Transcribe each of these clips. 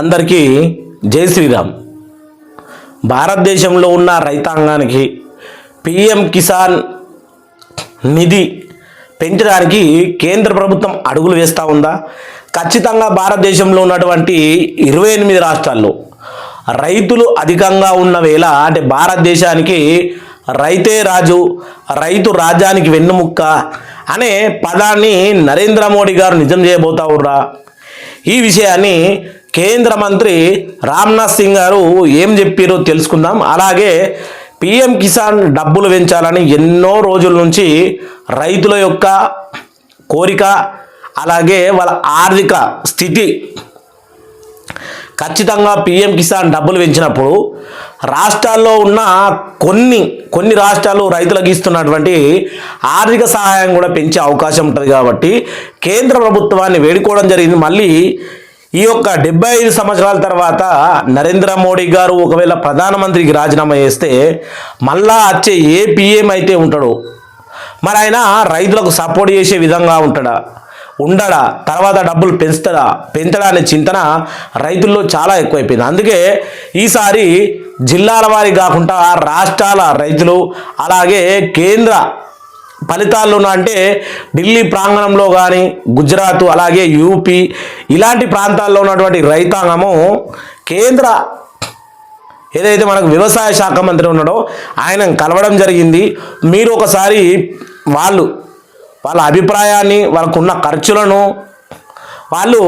అందరికీ జై శ్రీరామ్. భారతదేశంలో ఉన్న రైతాంగానికి పిఎం కిసాన్ నిధి పెంచడానికి కేంద్ర ప్రభుత్వం అడుగులు వేస్తూ ఉందా? ఖచ్చితంగా భారతదేశంలో ఉన్నటువంటి 28 రాష్ట్రాల్లో రైతులు అధికంగా ఉన్న వేళ, అంటే భారతదేశానికి రైతే రాజు, రైతు రాజ్యానికి వెన్నుముక్క అనే పదాన్ని నరేంద్ర మోడీ గారు నిజం చేయబోతా ఉర్రా? ఈ విషయాన్ని కేంద్ర మంత్రి రామ్నాథ్ సింగ్ గారు ఏం చెప్పారో తెలుసుకుందాం. అలాగే పిఎం కిసాన్ డబ్బులు పెంచాలని ఎన్నో రోజుల నుంచి రైతుల యొక్క కోరిక, అలాగే వాళ్ళ ఆర్థిక స్థితి, ఖచ్చితంగా పిఎం కిసాన్ డబ్బులు పెంచినప్పుడు రాష్ట్రాల్లో ఉన్న కొన్ని రాష్ట్రాలు రైతులకు ఇస్తున్నటువంటి ఆర్థిక సహాయం కూడా పెంచే అవకాశం ఉంటుంది. కాబట్టి కేంద్ర ప్రభుత్వాన్ని వేడుకోవడం జరిగింది. మళ్ళీ ఈ యొక్క 75 సంవత్సరాల తర్వాత నరేంద్ర మోడీ గారు ఒకవేళ ప్రధానమంత్రికి రాజీనామా చేస్తే మళ్ళా వచ్చే ఏ పిఎం అయితే ఉంటాడో మరి ఆయన రైతులకు సపోర్ట్ చేసే విధంగా ఉండడా, తర్వాత డబ్బులు పెంచడా అనే చింతన రైతుల్లో చాలా ఎక్కువైపోయింది. అందుకే ఈసారి జిల్లాల వారి కాకుండా రాష్ట్రాల రైతులు, అలాగే కేంద్ర ఫలితాల్లో అంటే ఢిల్లీ ప్రాంగణంలో కానీ, గుజరాత్, అలాగే యూపీ ఇలాంటి ప్రాంతాల్లో ఉన్నటువంటి రైతాంగము కేంద్ర ఏదైతే మనకు వ్యవసాయ శాఖ మంత్రి ఉన్నాడో ఆయన కలవడం జరిగింది. మీరు ఒకసారి వాళ్ళ అభిప్రాయాన్ని, వాళ్ళకున్న ఖర్చులను వాళ్ళు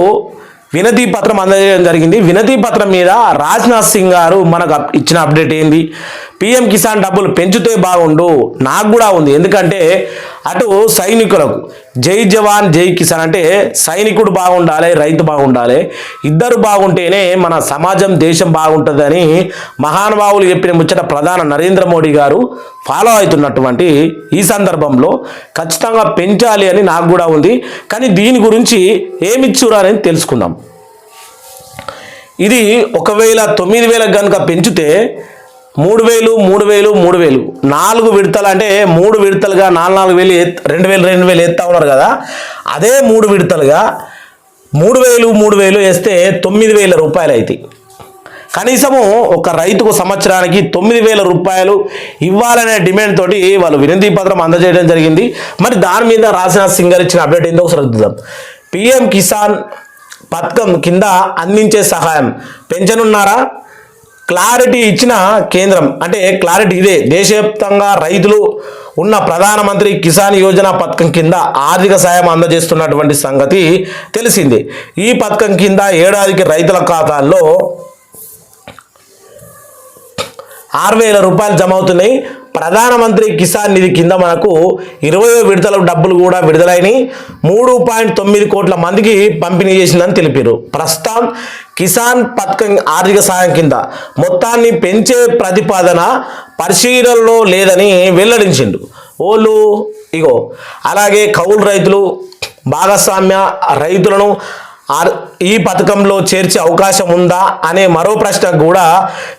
వినతి పత్రం అందజేయడం జరిగింది. వినతి పత్రం మీద రాజ్నాథ్ సింగ్ గారు మనకు ఇచ్చిన అప్డేట్ ఏంది? పిఎం కిసాన్ డబ్బులు పెంచితే బాగుండు, నాకు కూడా ఉంది. ఎందుకంటే అటు సైనికులకు జై జవాన్ జై కిసాన్ అంటే సైనికుడు బాగుండాలి, రైతు బాగుండాలి, ఇద్దరు బాగుంటేనే మన సమాజం, దేశం బాగుంటుందని మహానుభావులు చెప్పిన ముచ్చట ప్రధాని నరేంద్ర మోడీ గారు ఫాలో అవుతున్నటువంటి ఈ సందర్భంలో ఖచ్చితంగా పెంచాలి అని నాకు కూడా ఉంది. కానీ దీని గురించి ఏమిచ్చురా అని తెలుసుకుందాం. ఇది ఒకవేళ 9,000 కనుక పెంచితే 3,000 4 విడతలు, అంటే 3 విడతలుగా 4,000 2,000 ఎత్తా ఉన్నారు కదా, అదే 3 విడతలుగా 3,000 వేస్తే 9,000 రూపాయలు అవుతాయి. కనీసము ఒక రైతుకు సంవత్సరానికి 9,000 రూపాయలు ఇవ్వాలనే డిమాండ్ తోటి వాళ్ళు వినతి పత్రం అందజేయడం జరిగింది. మరి దాని మీద రాజ్నాథ్ సింగ్ గారు ఇచ్చిన అప్డేట్ ఏందో ఒకసారి చూద్దాం. పిఎం కిసాన్ పథకం కింద అందించే సహాయం పెంచనున్నారా? క్లారిటీ ఇచ్చిన కేంద్రం, అంటే క్లారిటీ ఇదే. దేశవ్యాప్తంగా రైతులు ఉన్న ప్రధానమంత్రి కిసాన్ యోజన పథకం కింద ఆర్థిక సాయం అందజేస్తున్నటువంటి సంగతి తెలిసిందే. ఈ పథకం కింద ఏడాదికి రైతుల ఖాతాల్లో 6,000 రూపాయలు జమ అవుతున్నాయి. ప్రధానమంత్రి కిసాన్ నిధి కింద మనకు 20వ విడతల డబ్బులు కూడా విడుదలైనవి. 3.9 కోట్ల మందికి పంపిణీ చేసిందని తెలిపారు. ప్రస్తుతం కిసాన్ పథకం ఆర్థిక సాయం కింద మొత్తాన్ని పెంచే ప్రతిపాదన పరిశీలనలో లేదని వెల్లడించిండు. అలాగే కౌలు రైతులు, భాగస్వామ్య రైతులను ఈ పథకంలో చేర్చే అవకాశం ఉందా అనే మరో ప్రశ్న కూడా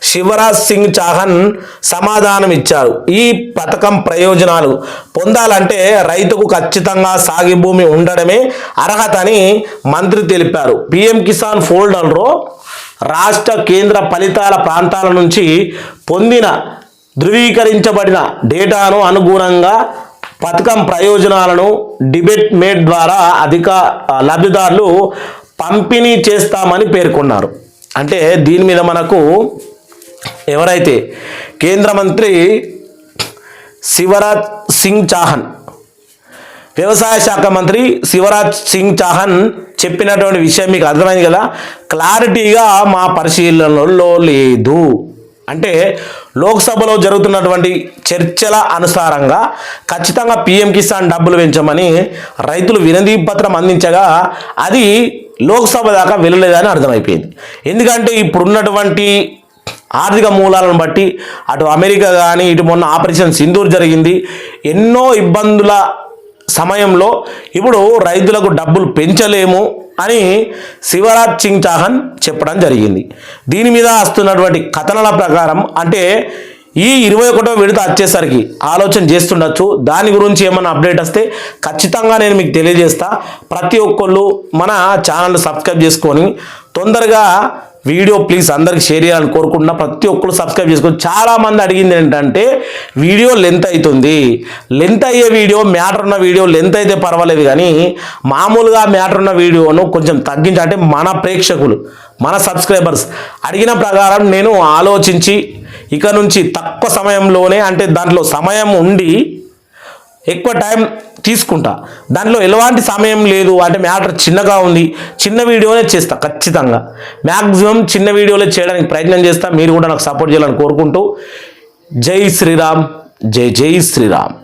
శివరాజ్ సింగ్ చౌహాన్ సమాధానం ఇచ్చారు. ఈ పథకం ప్రయోజనాలు పొందాలంటే రైతుకు ఖచ్చితంగా సాగు భూమి ఉండడమే అర్హత అని మంత్రి తెలిపారు. పిఎం కిసాన్ ఫోల్డర్లో రాష్ట్ర, కేంద్ర ఫలితాల ప్రాంతాల నుంచి పొందిన ధృవీకరించబడిన డేటాను అనుగుణంగా పథకం ప్రయోజనాలను డిబేట్ మేట్ ద్వారా అధిక లబ్ధిదారులు పంపిణీ చేస్తామని పేర్కొన్నారు. అంటే దీని మీద మనకు ఎవరైతే కేంద్ర మంత్రి శివరాజ్ సింగ్ చౌహాన్, వ్యవసాయ శాఖ మంత్రి శివరాజ్ సింగ్ చౌహాన్ చెప్పినటువంటి విషయం మీకు అర్థమైంది కదా. క్లారిటీగా మా పరిశీలనలో లేదు అంటే లోక్సభలో జరుగుతున్నటువంటి చర్చల అనుసారంగా ఖచ్చితంగా పిఎం కిసాన్ డబ్బులు పెంచమని రైతులు వినతి పత్రం అందించగా అది లోక్సభ దాకా వెళ్ళలేదని అర్థమైపోయింది. ఎందుకంటే ఇప్పుడున్నటువంటి ఆర్థిక మూలాలను బట్టి అటు అమెరికా కానీ, ఇటు మొన్న ఆపరేషన్ సింధూర్ జరిగింది, ఎన్నో ఇబ్బందుల సమయంలో ఇప్పుడు రైతులకు డబ్బులు పెంచలేము అని శివరాజ్ సింగ్ చౌహాన్ చెప్పడం జరిగింది. దీని మీద వస్తున్నటువంటి కథనాల ప్రకారం అంటే ఈ 21వ విడత వచ్చేసరికి ఆలోచన చేస్తుండొచ్చు. దాని గురించి ఏమైనా అప్డేట్ వస్తే ఖచ్చితంగా నేను మీకు తెలియజేస్తా. ప్రతి ఒక్కళ్ళు మన ఛానల్ సబ్స్క్రైబ్ చేసుకొని తొందరగా వీడియో ప్లీజ్ అందరికి షేర్ చేయాలని కోరుకుంటున్నా. ప్రతి ఒక్కరు సబ్స్క్రైబ్ చేసుకోండి. చాలామంది అడిగింది ఏంటంటే వీడియో లెంత్ అవుతుంది, లెంత్ అయ్యే వీడియో, మ్యాటర్ ఉన్న వీడియో లెంత్ అయితే పర్వాలేదు, కానీ మామూలుగా మ్యాటర్ ఉన్న వీడియోను కొంచెం తగ్గించి, అంటే మన ప్రేక్షకులు, మన సబ్స్క్రైబర్స్ అడిగిన ప్రకారం నేను ఆలోచించి ఇక నుంచి తక్కువ సమయంలోనే, అంటే దాంట్లో సమయం ఉండి ఎక్కువ టైం తీసుకుంటా. దాంట్లో ఎలాంటి సమయం లేదు, అంటే మ్యాటర్ చిన్నగా ఉంది, చిన్న వీడియోనే చేస్తా ఖచ్చితంగా. మ్యాక్సిమం చిన్న వీడియోలే చేయడానికి ప్రయత్నం చేస్తా. మీరు కూడా నాకు సపోర్ట్ చేయాలని కోరుకుంటూ జై శ్రీరామ్, జై జై శ్రీరామ్.